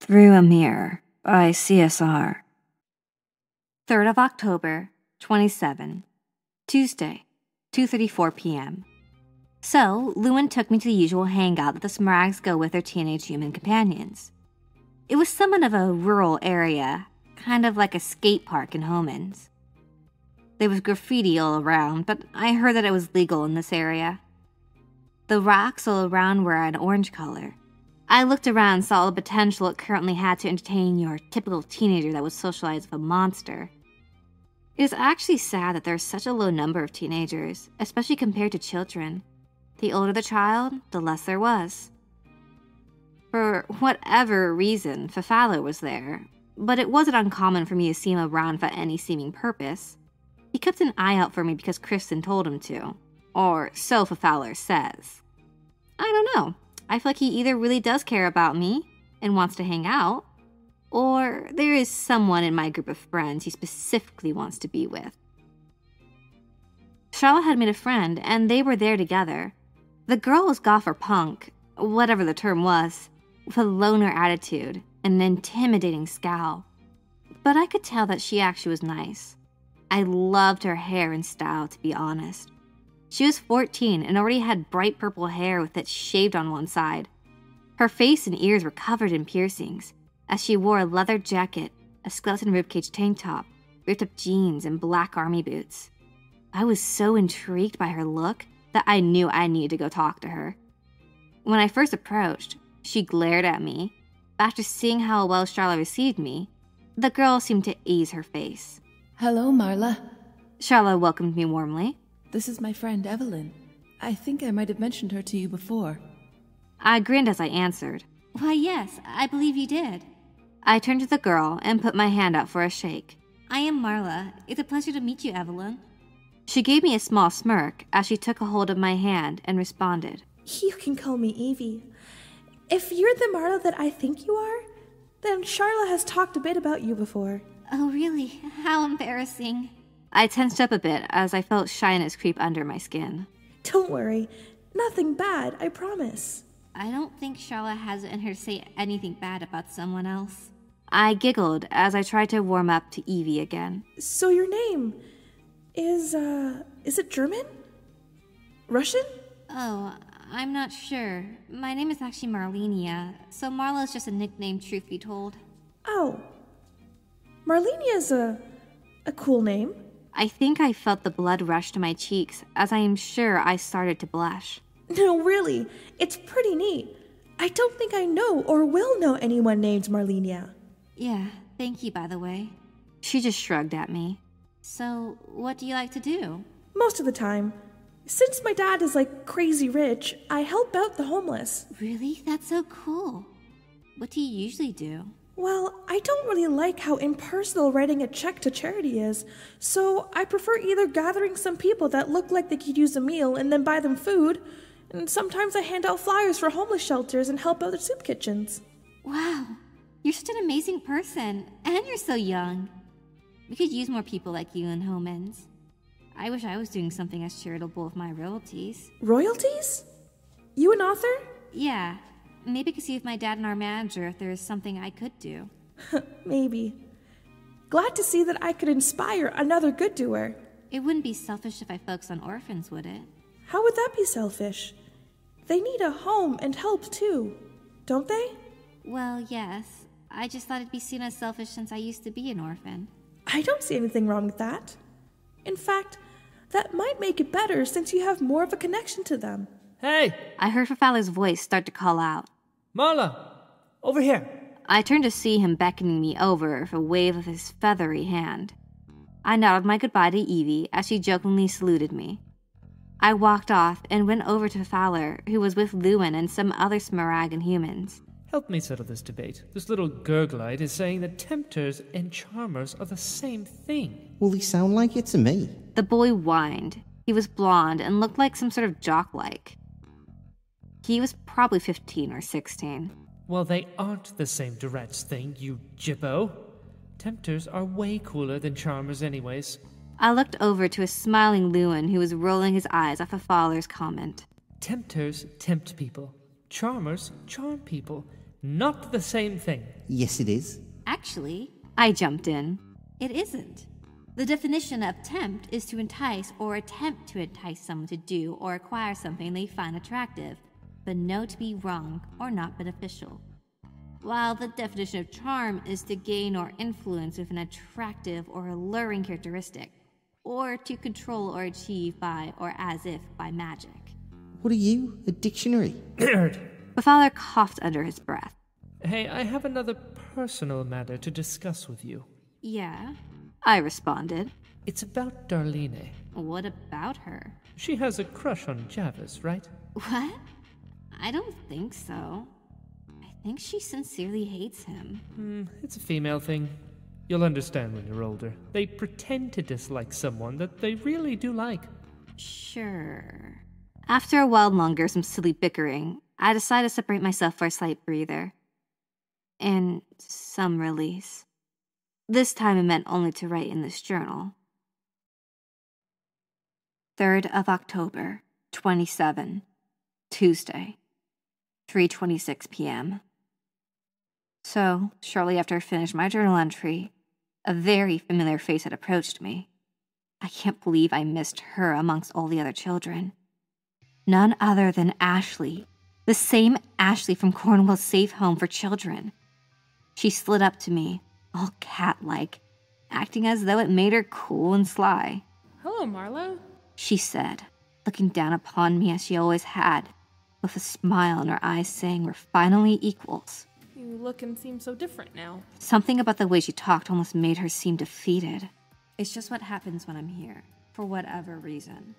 Through a Mirror by C.S.R. 3rd of October, 27, Tuesday, 2:34 p.m. So, Lewin took me to the usual hangout that the Smarags go with their teenage human companions. It was somewhat of a rural area, kind of like a skate park in Homans. There was graffiti all around, but I heard that it was legal in this area. The rocks all around were an orange color. I looked around and saw the potential it currently had to entertain your typical teenager that would socialize with a monster. It is actually sad that there is such a low number of teenagers, especially compared to children. The older the child, the less there was. For whatever reason, Fafalo was there, but it wasn't uncommon for me to see him around for any seeming purpose. He kept an eye out for me because Kristen told him to, or so Fafalo says. I don't know. I feel like he either really does care about me and wants to hang out, or there is someone in my group of friends he specifically wants to be with. Charlotte had made a friend, and they were there together. The girl was goth or punk, whatever the term was, with a loner attitude and an intimidating scowl. But I could tell that she actually was nice. I loved her hair and style, to be honest. She was 14 and already had bright purple hair with it shaved on one side. Her face and ears were covered in piercings, as she wore a leather jacket, a skeleton ribcage tank top, ripped-up jeans, and black army boots. I was so intrigued by her look that I knew I needed to go talk to her. When I first approached, she glared at me, but after seeing how well Charlotte received me, the girl seemed to ease her face. Hello, Marla. Charlotte welcomed me warmly. This is my friend Evelyn. I think I might have mentioned her to you before. I grinned as I answered. Why, yes, I believe you did. I turned to the girl and put my hand out for a shake. I am Marla. It's a pleasure to meet you, Evelyn. She gave me a small smirk as she took a hold of my hand and responded. You can call me Evie. If you're the Marla that I think you are, then Charla has talked a bit about you before. Oh, really? How embarrassing. I tensed up a bit as I felt shyness creep under my skin. Don't worry. Nothing bad, I promise. I don't think Charla has it in her to say anything bad about someone else. I giggled as I tried to warm up to Evie again. So your name is it German? Russian? Oh, I'm not sure. My name is actually Marlenia, so Marla is just a nickname, truth be told. Oh. Marlenia is a cool name. I think I felt the blood rush to my cheeks, as I am sure I started to blush. No, really, it's pretty neat. I don't think I know or will know anyone named Marlenia. Yeah, thank you, by the way. She just shrugged at me. So, what do you like to do? Most of the time. Since my dad is like crazy rich, I help out the homeless. Really? That's so cool. What do you usually do? Well, I don't really like how impersonal writing a check to charity is, so I prefer either gathering some people that look like they could use a meal and then buy them food, and sometimes I hand out flyers for homeless shelters and help out the soup kitchens. Wow, you're such an amazing person, and you're so young. We could use more people like you in Homans. I wish I was doing something as charitable with my royalties. Royalties? You an author? Yeah. Maybe I could see with my dad and our manager if there is something I could do. Maybe. Glad to see that I could inspire another good doer. It wouldn't be selfish if I focused on orphans, would it? How would that be selfish? They need a home and help too, don't they? Well, yes. I just thought it'd be seen as selfish since I used to be an orphan. I don't see anything wrong with that. In fact, that might make it better since you have more of a connection to them. Hey! I heard Fafalo's voice start to call out. Marla! Over here! I turned to see him beckoning me over with a wave of his feathery hand. I nodded my goodbye to Evie as she jokingly saluted me. I walked off and went over to Fowler, who was with Lewin and some other Smaragan humans. Help me settle this debate. This little gurglite is saying that tempters and charmers are the same thing. Well, they sound like it to me. The boy whined. He was blonde and looked like some sort of jock-like. He was probably 15 or 16. Well, they aren't the same Durette's thing, you jibbo. Tempters are way cooler than charmers anyways. I looked over to a smiling Lewin who was rolling his eyes off of Fowler's comment. Tempters tempt people. Charmers charm people. Not the same thing. yes it is. Actually, I jumped in. It isn't. The definition of tempt is to entice or attempt to entice someone to do or acquire something they find attractive, but know to be wrong or not beneficial. While the definition of charm is to gain or influence with an attractive or alluring characteristic, or to control or achieve by or as if by magic. What are you, a dictionary? My father coughed under his breath. Hey, I have another personal matter to discuss with you. Yeah, I responded. It's about Darlene. What about her? She has a crush on Javis, right? What? I don't think so. I think she sincerely hates him. It's a female thing. You'll understand when you're older. They pretend to dislike someone that they really do like. Sure. After a while longer, some silly bickering, I decided to separate myself for a slight breather. And some release. This time it meant only to write in this journal. 3rd of October, 27, Tuesday, 3:26 p.m. So, shortly after I finished my journal entry, a very familiar face had approached me. I can't believe I missed her amongst all the other children. None other than Ashley, the same Ashley from Cornwall's safe home for children. She slid up to me, all cat-like, acting as though it made her cool and sly. Hello, Marla. She said, looking down upon me as she always had, with a smile in her eyes saying we're finally equals. You look and seem so different now. Something about the way she talked almost made her seem defeated. It's just what happens when I'm here, for whatever reason.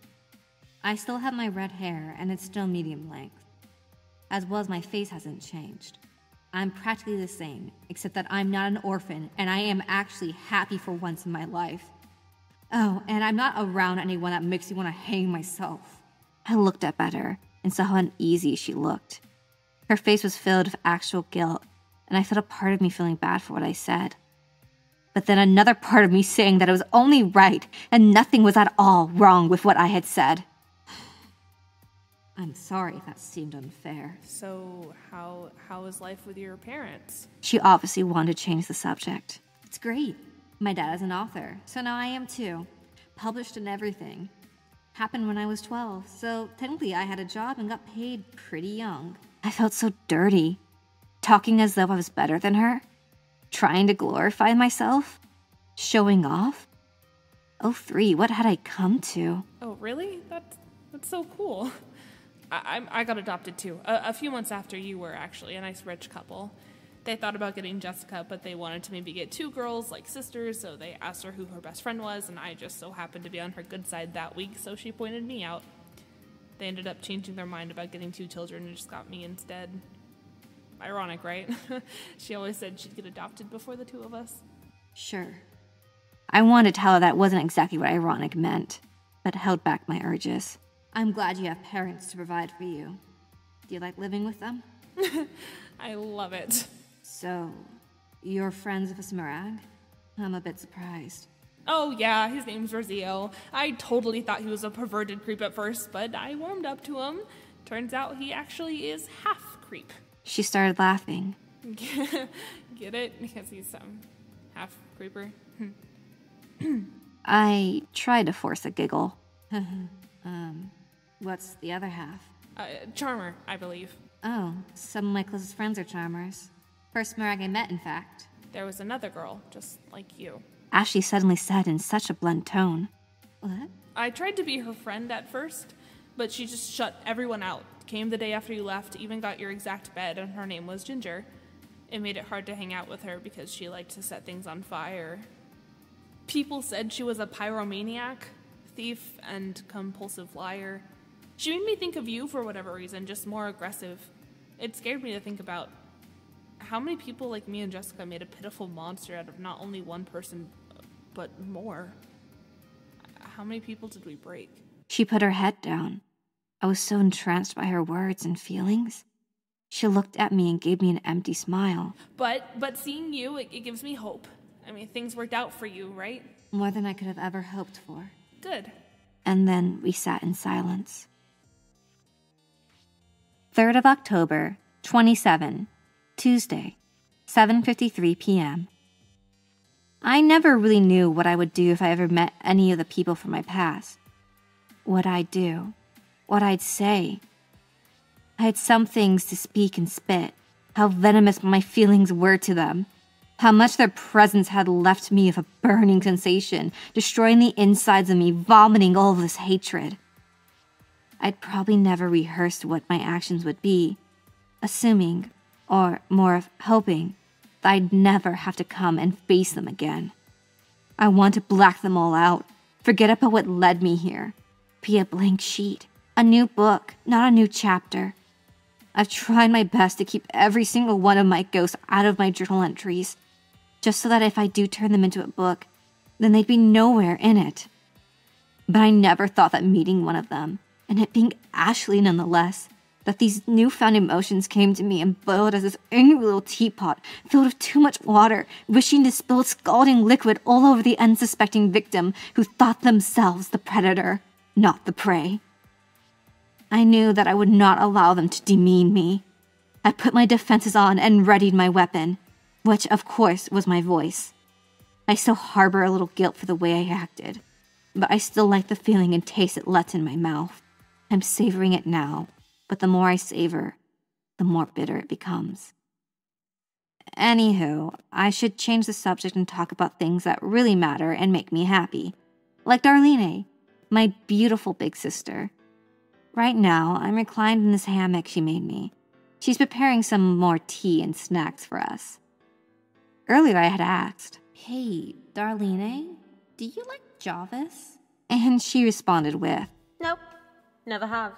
I still have my red hair, and it's still medium length. As well as my face hasn't changed. I'm practically the same, except that I'm not an orphan, and I am actually happy for once in my life. Oh, and I'm not around anyone that makes me want to hang myself. I looked up at her and saw how uneasy she looked. Her face was filled with actual guilt, and I felt a part of me feeling bad for what I said. But then another part of me saying that it was only right and nothing was at all wrong with what I had said. I'm sorry if that seemed unfair. So, how is life with your parents? She obviously wanted to change the subject. It's great. My dad is an author, so now I am too. Published and everything. Happened when I was 12, so technically I had a job and got paid pretty young. I felt so dirty. Talking as though I was better than her. Trying to glorify myself. Showing off. Oh, 3, what had I come to? Oh, really? That's so cool. I got adopted too. A few months after you were, actually. A nice rich couple. They thought about getting Jessica, but they wanted to maybe get 2 girls, like sisters, so they asked her who her best friend was, and I just so happened to be on her good side that week, so she pointed me out. They ended up changing their mind about getting 2 children and just got me instead. Ironic, right? She always said she'd get adopted before the 2 of us. Sure. I wanted to tell her that wasn't exactly what ironic meant, but held back my urges. I'm glad you have parents to provide for you. Do you like living with them? I love it. So, you're friends with a Smirag? I'm a bit surprised. Oh yeah, his name's Raziel. I totally thought he was a perverted creep at first, but I warmed up to him. Turns out he actually is half creep. She started laughing. Get it? Because he's half creeper. I tried to force a giggle. What's the other half? Charmer, I believe. Oh, some of my closest friends are charmers. First Smirag I met, in fact. There was another girl, just like you. Ashley suddenly said in such a blunt tone. What? I tried to be her friend at first, but she just shut everyone out. Came the day after you left, even got your exact bed, and her name was Ginger. It made it hard to hang out with her because she liked to set things on fire. People said she was a pyromaniac, thief, and compulsive liar. She made me think of you for whatever reason, just more aggressive. It scared me to think about how many people like me and Jessica made a pitiful monster out of not only one person, but more. How many people did we break? She put her head down. I was so entranced by her words and feelings. She looked at me and gave me an empty smile. But seeing you, it gives me hope. I mean, things worked out for you, right? More than I could have ever hoped for. Good. And then we sat in silence. 3rd of October, 27, Tuesday, 7:53 p.m. I never really knew what I would do if I ever met any of the people from my past. What I'd do, what I'd say. I had some things to speak and spit, how venomous my feelings were to them, how much their presence had left me with a burning sensation, destroying the insides of me, vomiting all of this hatred. I'd probably never rehearsed what my actions would be, assuming, or more of hoping, that I'd never have to come and face them again. I want to black them all out, forget about what led me here, be a blank sheet, a new book, not a new chapter. I've tried my best to keep every single one of my ghosts out of my journal entries, just so that if I do turn them into a book, then they'd be nowhere in it. But I never thought that meeting one of them, and it being Ashley nonetheless, that these newfound emotions came to me and boiled as this angry little teapot filled with too much water, wishing to spill scalding liquid all over the unsuspecting victim who thought themselves the predator, not the prey. I knew that I would not allow them to demean me. I put my defenses on and readied my weapon, which, of course, was my voice. I still harbor a little guilt for the way I acted, but I still like the feeling and taste it left in my mouth. I'm savoring it now, but the more I savor, the more bitter it becomes. Anywho, I should change the subject and talk about things that really matter and make me happy. Like Darlene, my beautiful big sister. Right now, I'm reclined in this hammock she made me. She's preparing some more tea and snacks for us. Earlier I had asked, "Hey, Darlene, do you like Jarvis?" And she responded with, Nope, never have.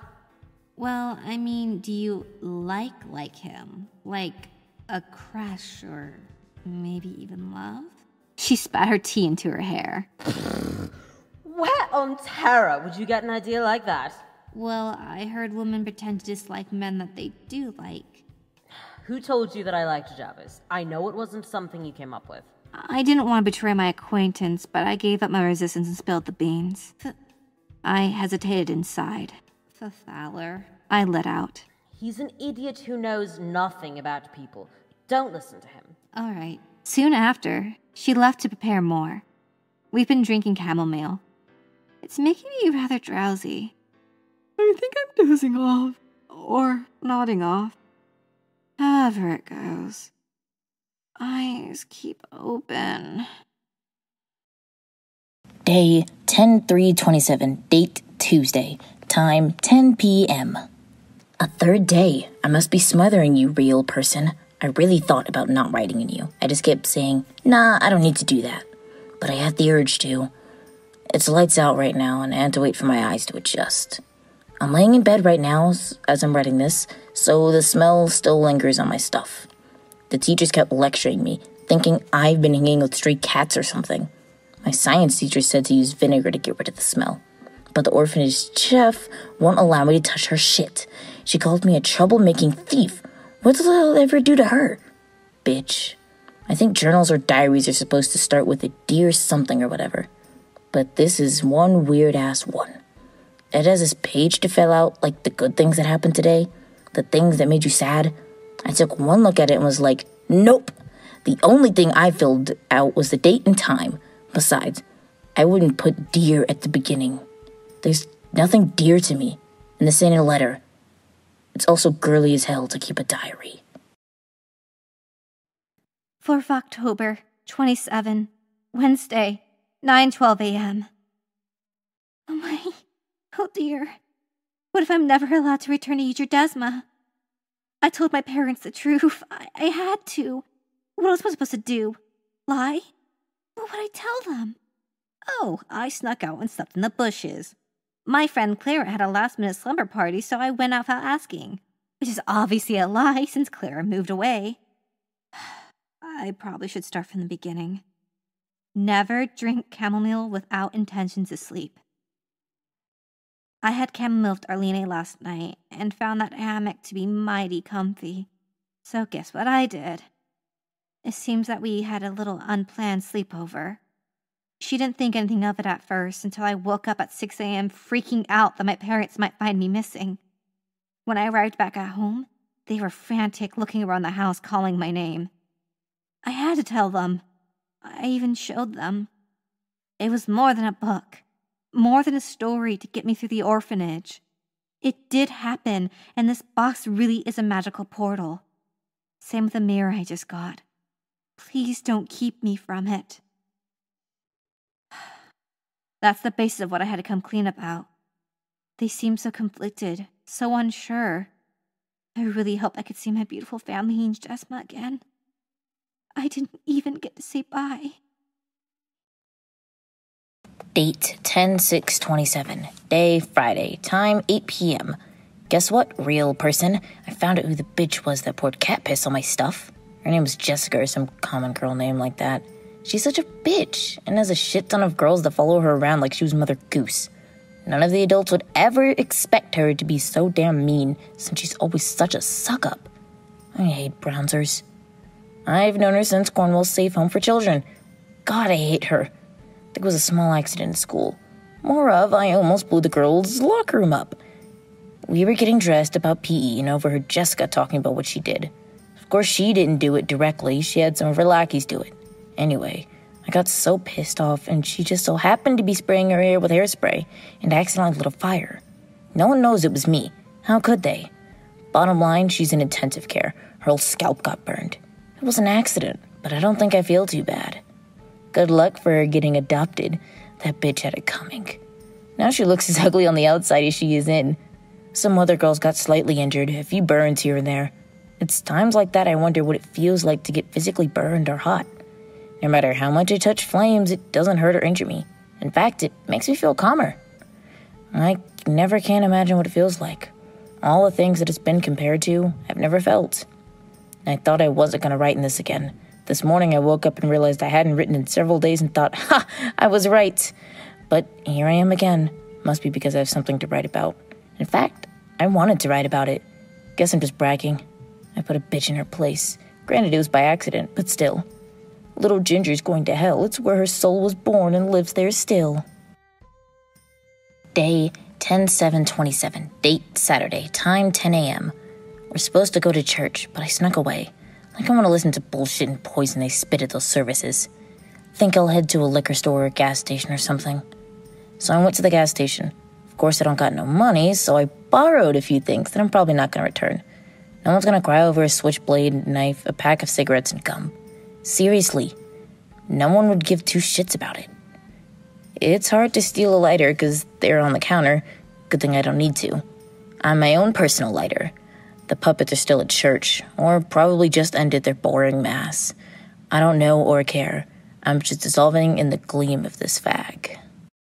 "Well, I mean, do you like him? Like a crush or maybe even love?" She spat her tea into her hair. Where on terror would you get an idea like that? Well, I heard women pretend to dislike men that they do like. Who told you that I liked Jarvis? I know it wasn't something you came up with. I didn't want to betray my acquaintance, but I gave up my resistance and spilled the beans. I hesitated inside. Fowler, I let out. He's an idiot who knows nothing about people. Don't listen to him. All right. Soon after, she left to prepare more. We've been drinking chamomile. It's making me rather drowsy. I think I'm dozing off, or nodding off. However it goes. Eyes keep open. Day 10/3/27, date Tuesday, time 10 p.m. A third day. I must be smothering you, real person. I really thought about not writing in you. I just kept saying, nah, I don't need to do that. But I had the urge to. It's lights out right now, and I had to wait for my eyes to adjust. I'm laying in bed right now as I'm writing this, so the smell still lingers on my stuff. The teachers kept lecturing me, thinking I've been hanging with stray cats or something. My science teacher said to use vinegar to get rid of the smell. But the orphanage chef won't allow me to touch her shit. She called me a troublemaking thief. What did I ever do to her? Bitch. I think journals or diaries are supposed to start with a dear something or whatever. But this is one weird-ass one. It has this page to fill out, like the good things that happened today, the things that made you sad. I took one look at it and was like, nope. The only thing I filled out was the date and time. Besides, I wouldn't put dear at the beginning. There's nothing dear to me, and this ain't a letter. It's also girly as hell to keep a diary. 4th October, 27, Wednesday, 9:12 a.m. Oh dear. What if I'm never allowed to return to Desma? I told my parents the truth. I had to. What else was I supposed to do? Lie? What would I tell them? Oh, I snuck out and slept in the bushes. My friend Clara had a last-minute slumber party, so I went out without asking. Which is obviously a lie since Clara moved away. I probably should start from the beginning. Never drink chamomile without intention to sleep. I had chamomile with Arlene last night and found that hammock to be mighty comfy. So guess what I did? It seems that we had a little unplanned sleepover. She didn't think anything of it at first until I woke up at 6 a.m. freaking out that my parents might find me missing. When I arrived back at home, they were frantic looking around the house calling my name. I had to tell them. I even showed them. It was more than a book, more than a story to get me through the orphanage. It did happen, and this box really is a magical portal. Same with the mirror I just got. Please don't keep me from it. That's the basis of what I had to come clean about. They seemed so conflicted, so unsure. I really hope I could see my beautiful family in Jesma again. I didn't even get to say bye. Date 10/6/27. Day Friday. Time 8 p.m. Guess what, real person? I found out who the bitch was that poured cat piss on my stuff. Her name was Jessica or some common girl name like that. She's such a bitch and has a shit ton of girls that follow her around like she was Mother Goose. None of the adults would ever expect her to be so damn mean since she's always such a suck-up. I hate Brownsers. I've known her since Cornwall's Safe Home for Children. God, I hate her. I think it was a small accident in school. More of, I almost blew the girls' locker room up. We were getting dressed about PE and overheard Jessica talking about what she did. Of course, she didn't do it directly. She had some of her lackeys do it. Anyway, I got so pissed off, and she just so happened to be spraying her hair with hairspray and accidentally lit a fire. No one knows it was me. How could they? Bottom line, she's in intensive care. Her whole scalp got burned. It was an accident, but I don't think I feel too bad. Good luck for her getting adopted. That bitch had it coming. Now she looks as ugly on the outside as she is in. Some other girls got slightly injured, a few burns here and there. It's times like that I wonder what it feels like to get physically burned or hot. No matter how much I touch flames, it doesn't hurt or injure me. In fact, it makes me feel calmer. I never can imagine what it feels like. All the things that it's been compared to, I've never felt. I thought I wasn't going to write in this again. This morning I woke up and realized I hadn't written in several days and thought, ha, I was right. But here I am again. Must be because I have something to write about. In fact, I wanted to write about it. Guess I'm just bragging. I put a bitch in her place. Granted, it was by accident, but still. Little Ginger's going to hell. It's where her soul was born and lives there still. Day 10/7/27. Date Saturday. Time 10 a.m. We're supposed to go to church, but I snuck away. Like I want to listen to bullshit and poison they spit at those services. Think I'll head to a liquor store or gas station or something. So I went to the gas station. Of course, I don't got no money, so I borrowed a few things that I'm probably not going to return. No one's going to cry over a switchblade, knife, a pack of cigarettes, and gum. Seriously, no one would give two shits about it. It's hard to steal a lighter because they're on the counter. Good thing I don't need to. I'm my own personal lighter. The puppets are still at church, or probably just ended their boring mass. I don't know or care. I'm just dissolving in the gleam of this fag.